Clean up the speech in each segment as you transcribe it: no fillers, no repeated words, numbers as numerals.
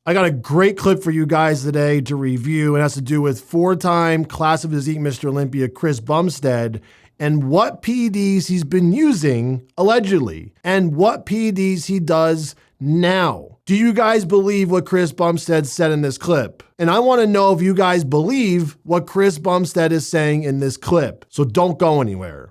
I got a great clip for you guys today to review. It has to do with four-time Class of Physique Mr. Olympia Chris Bumstead and what PEDs he's been using, allegedly, and what PEDs he does now. Do you guys believe what Chris Bumstead said in this clip? And I want to know if you guys believe what Chris Bumstead is saying in this clip. So don't go anywhere.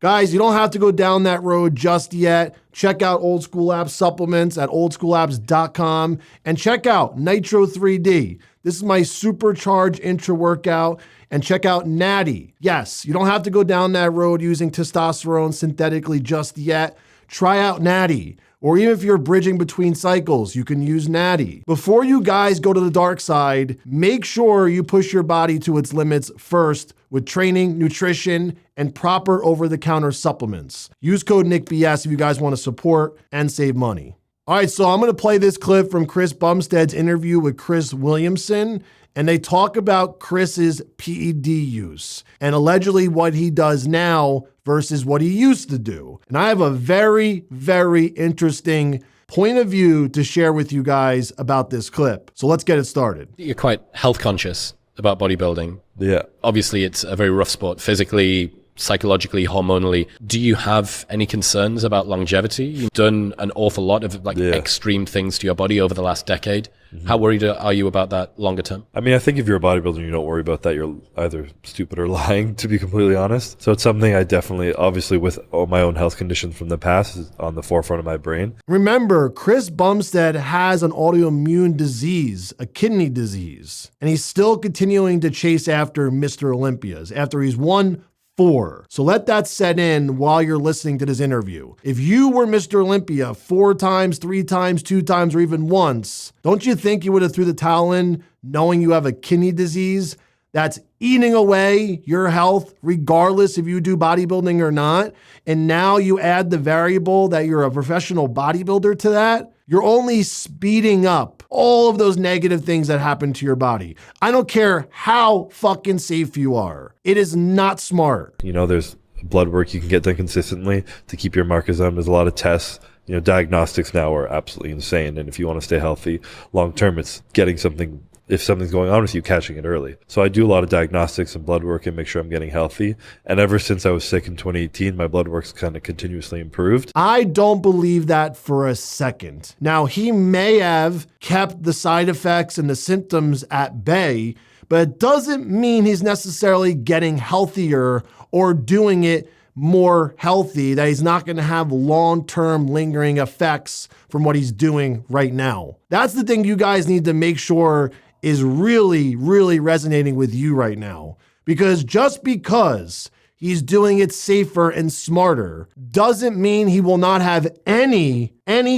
Guys, you don't have to go down that road just yet. Check out Old School Labs supplements at oldschoollabs.com and check out Nitro 3D. This is my supercharged intra workout. And check out Natty. Yes, you don't have to go down that road using testosterone synthetically just yet. Try out Natty. Or even if you're bridging between cycles, you can use Natty. Before you guys go to the dark side, make sure you push your body to its limits first with training, nutrition, and proper over-the-counter supplements. Use code NICKBS if you guys want to support and save money. All right, so I'm going to play this clip from Chris Bumstead's interview with Chris Williamson, and they talk about Chris's PED use and allegedly what he does now versus what he used to do. And I have a very, very interesting point of view to share with you guys about this clip. So let's get it started. You're quite health conscious about bodybuilding. Yeah. Obviously, it's a very rough sport physically, psychologically, hormonally. Do you have any concerns about longevity? You've done an awful lot of extreme things to your body over the last decade. Mm-hmm. How worried are you about that longer term? I mean, I think if you're a bodybuilder and you don't worry about that, you're either stupid or lying, to be completely honest. So it's something I definitely, obviously with all my own health conditions from the past, is on the forefront of my brain. Remember, Chris Bumstead has an autoimmune disease, a kidney disease, and he's still continuing to chase after Mr. Olympias after he's won 4. So let that set in while you're listening to this interview. If you were Mr. Olympia 4 times, 3 times, 2 times, or even once, don't you think you would have threw the towel in knowing you have a kidney disease that's eating away your health regardless if you do bodybuilding or not? And now you add the variable that you're a professional bodybuilder to that? You're only speeding up all of those negative things that happen to your body. I don't care how fucking safe you are. It is not smart. You know, there's blood work you can get done consistently to keep your markers on. There's a lot of tests. You know, diagnostics now are absolutely insane. And if you want to stay healthy long term, it's getting something, if something's going on with you, catching it early. So I do a lot of diagnostics and blood work and make sure I'm getting healthy. And ever since I was sick in 2018, my blood work's kind of continuously improved. I don't believe that for a second. Now, he may have kept the side effects and the symptoms at bay, but it doesn't mean he's necessarily getting healthier or doing it more healthy, that he's not going to have long-term lingering effects from what he's doing right now. That's the thing you guys need to make sure is really, really resonating with you right now. Because just because he's doing it safer and smarter doesn't mean he will not have any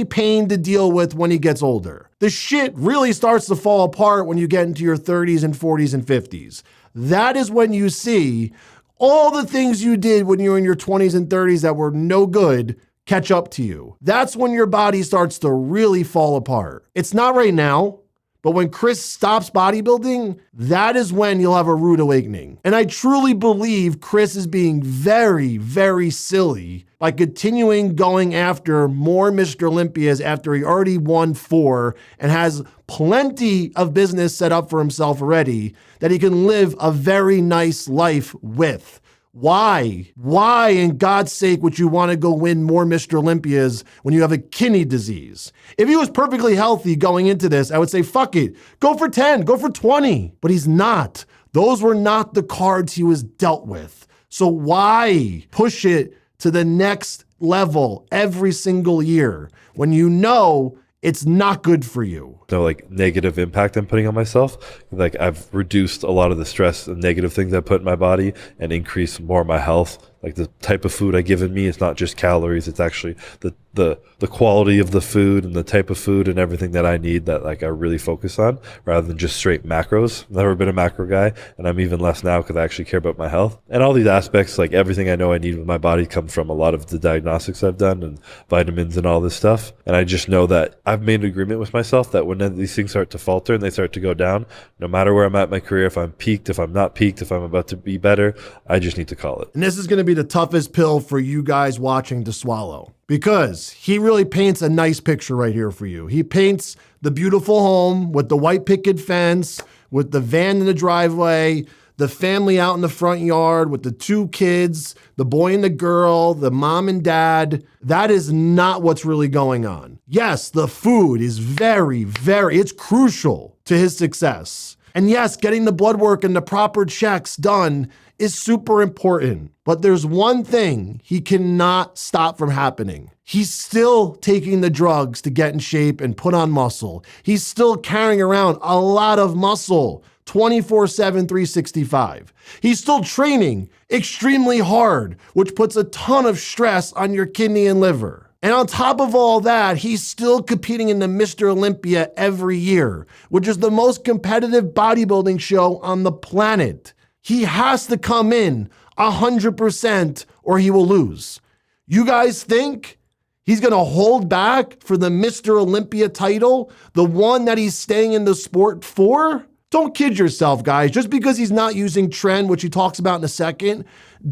pain to deal with when he gets older. The shit really starts to fall apart when you get into your 30s and 40s and 50s. That is when you see all the things you did when you were in your 20s and 30s that were no good catch up to you. That's when your body starts to really fall apart. It's not right now. But when Chris stops bodybuilding, that is when you'll have a rude awakening. And I truly believe Chris is being very, very silly by continuing going after more Mr. Olympias after he already won 4 and has plenty of business set up for himself already that he can live a very nice life with. Why? Why, in God's sake, would you want to go win more Mr. Olympias when you have a kidney disease? If he was perfectly healthy going into this, I would say, fuck it. Go for 10, go for 20. But he's not. Those were not the cards he was dealt with. So why push it to the next level every single year when you know it's not good for you? No, like, negative impact I'm putting on myself. Like, I've reduced a lot of the stress and negative things I put in my body and increased more of my health Like the type of food I give in me, it's not just calories. It's actually the quality of the food and the type of food and everything that I need that like I really focus on rather than just straight macros. I've never been a macro guy, and I'm even less now because I actually care about my health. And all these aspects, like everything I know I need with my body comes from a lot of the diagnostics I've done and vitamins and all this stuff. And I just know that I've made an agreement with myself that when these things start to falter and they start to go down, no matter where I'm at in my career, if I'm peaked, if I'm not peaked, if I'm about to be better, I just need to call it. And this is going to be the toughest pill for you guys watching to swallow, because he really paints a nice picture right here for you. He paints the beautiful home with the white picket fence, with the van in the driveway, the family out in the front yard with the 2 kids, the boy and the girl, the mom and dad. That is not what's really going on. Yes, the food is it's crucial to his success. And yes, getting the blood work and the proper checks done is super important. But there's one thing he cannot stop from happening. He's still taking the drugs to get in shape and put on muscle. He's still carrying around a lot of muscle 24/7, 365. He's still training extremely hard, which puts a ton of stress on your kidney and liver. And on top of all that, he's still competing in the Mr. Olympia every year, which is the most competitive bodybuilding show on the planet. He has to come in 100% or he will lose. You guys think he's going to hold back for the Mr. Olympia title, the one that he's staying in the sport for? Don't kid yourself, guys. Just because he's not using tren, which he talks about in a second,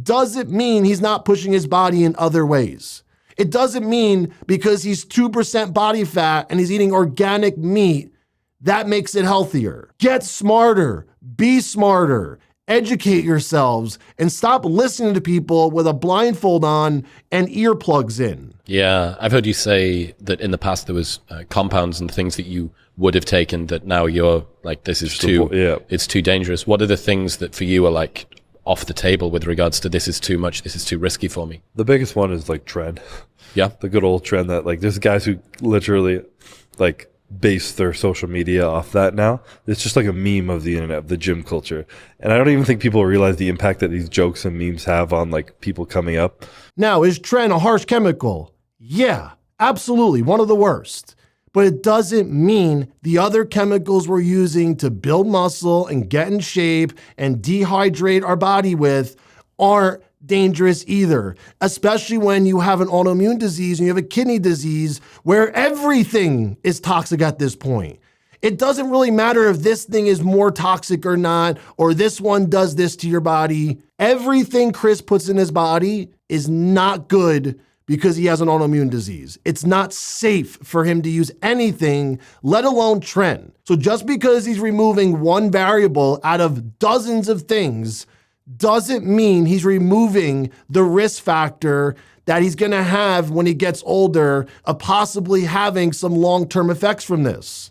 doesn't mean he's not pushing his body in other ways. It doesn't mean because he's 2% body fat and he's eating organic meat, that makes it healthier. Get smarter, be smarter, educate yourselves, and stop listening to people with a blindfold on and earplugs in. Yeah, I've heard you say that in the past there was compounds and things that you would have taken that now you're like, this is it's too dangerous. What are the things that for you are like off the table with regards to this is too much, this is too risky for me? The biggest one is like tren. Yeah. The good old tren that like there's guys who literally like base their social media off that now. It's just like a meme of the internet, of the gym culture. And I don't even think people realize the impact that these jokes and memes have on like people coming up. Now, is tren a harsh chemical? Yeah, absolutely. One of the worst. But it doesn't mean the other chemicals we're using to build muscle and get in shape and dehydrate our body with aren't dangerous either, especially when you have an autoimmune disease and you have a kidney disease where everything is toxic at this point. It doesn't really matter if this thing is more toxic or not, or this one does this to your body. Everything Chris puts in his body is not good because he has an autoimmune disease. It's not safe for him to use anything, let alone tren. So just because he's removing one variable out of dozens of things doesn't mean he's removing the risk factor that he's gonna have when he gets older of possibly having some long-term effects from this.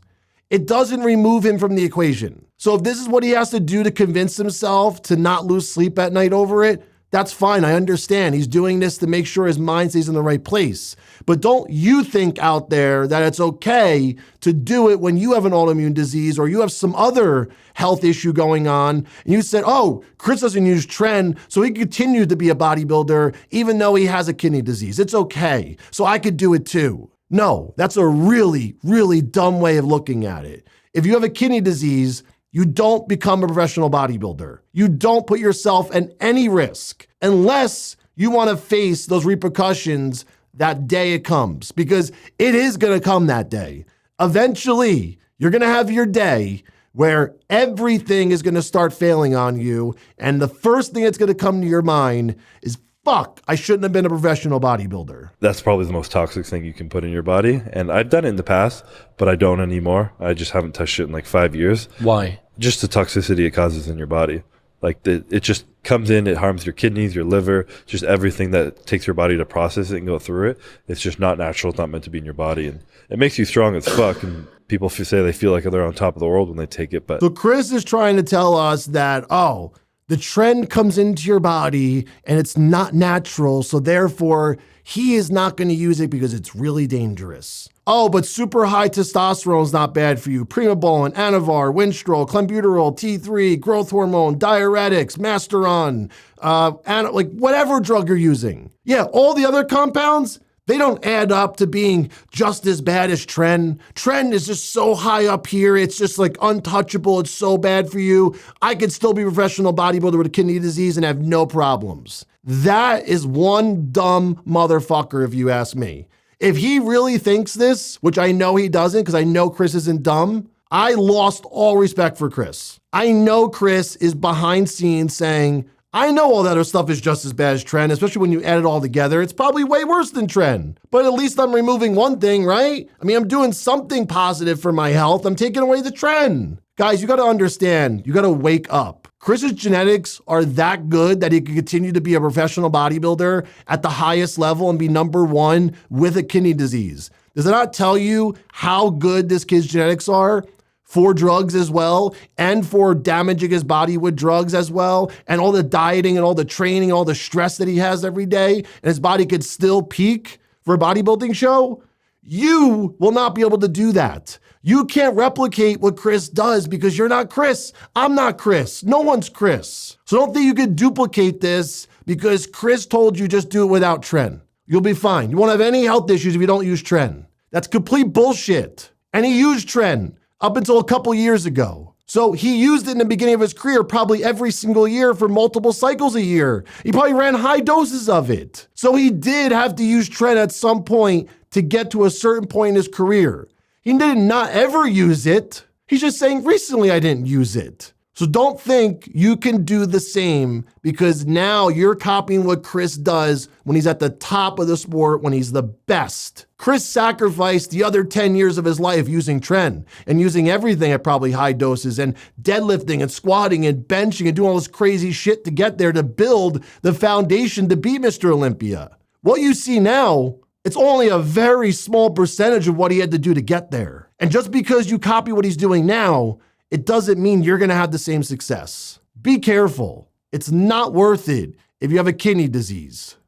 It doesn't remove him from the equation. So if this is what he has to do to convince himself to not lose sleep at night over it, that's fine. I understand. He's doing this to make sure his mind stays in the right place. But don't you think out there that it's okay to do it when you have an autoimmune disease or you have some other health issue going on, and you said, oh, Chris doesn't use tren, so he continues to be a bodybuilder even though he has a kidney disease. It's okay. So I could do it too. No, that's a really, really dumb way of looking at it. If you have a kidney disease, you don't become a professional bodybuilder. You don't put yourself in any risk unless you want to face those repercussions that day it comes, because it is going to come that day. Eventually, you're going to have your day where everything is going to start failing on you. And the first thing that's going to come to your mind is, fuck, I shouldn't have been a professional bodybuilder. That's probably the most toxic thing you can put in your body. And I've done it in the past, but I don't anymore. I just haven't touched it in like 5 years. Why? Just the toxicity it causes in your body. Like it just comes in, it harms your kidneys, your liver, just everything that takes your body to process it and go through it. It's just not natural. It's not meant to be in your body. And it makes you strong as fuck. And people say they feel like they're on top of the world when they take it. But so Chris is trying to tell us that, oh, The tren comes into your body and it's not natural. So therefore, he is not going to use it because it's really dangerous. Oh, but super high testosterone is not bad for you. Primobolan, Anavar, Winstrol, Clenbuterol, T3, growth hormone, diuretics, Masteron, like whatever drug you're using. Yeah, all the other compounds, they don't add up to being just as bad as tren. Tren is just so high up here. It's just like untouchable. It's so bad for you. I could still be a professional bodybuilder with a kidney disease and have no problems. That is one dumb motherfucker, if you ask me. If he really thinks this, which I know he doesn't because I know Chris isn't dumb, I lost all respect for Chris. I know Chris is behind scenes saying, I know all that other stuff is just as bad as tren, especially when you add it all together. It's probably way worse than tren. But at least I'm removing one thing, right? I mean, I'm doing something positive for my health. I'm taking away the tren. Guys, you got to understand, you got to wake up. Chris's genetics are that good that he can continue to be a professional bodybuilder at the highest level and be number one with a kidney disease. Does it not tell you how good this kid's genetics are for drugs as well, and for damaging his body with drugs as well, and all the dieting and all the training, all the stress that he has every day, and his body could still peak for a bodybuilding show? You will not be able to do that. You can't replicate what Chris does because you're not Chris. I'm not Chris. No one's Chris. So don't think you can duplicate this because Chris told you just do it without tren. You'll be fine. You won't have any health issues if you don't use tren. That's complete bullshit. And he used tren up until a couple years ago. So he used it in the beginning of his career probably every single year for multiple cycles a year. He probably ran high doses of it. So he did have to use tren at some point to get to a certain point in his career. He did not ever use it. He's just saying recently I didn't use it. So don't think you can do the same because now you're copying what Chris does when he's at the top of the sport, when he's the best. Chris sacrificed the other 10 years of his life using tren and using everything at probably high doses and deadlifting and squatting and benching and doing all this crazy shit to get there to build the foundation to be Mr. Olympia. What you see now, it's only a very small percentage of what he had to do to get there. And just because you copy what he's doing now, it doesn't mean you're going to have the same success. Be careful. It's not worth it if you have a kidney disease.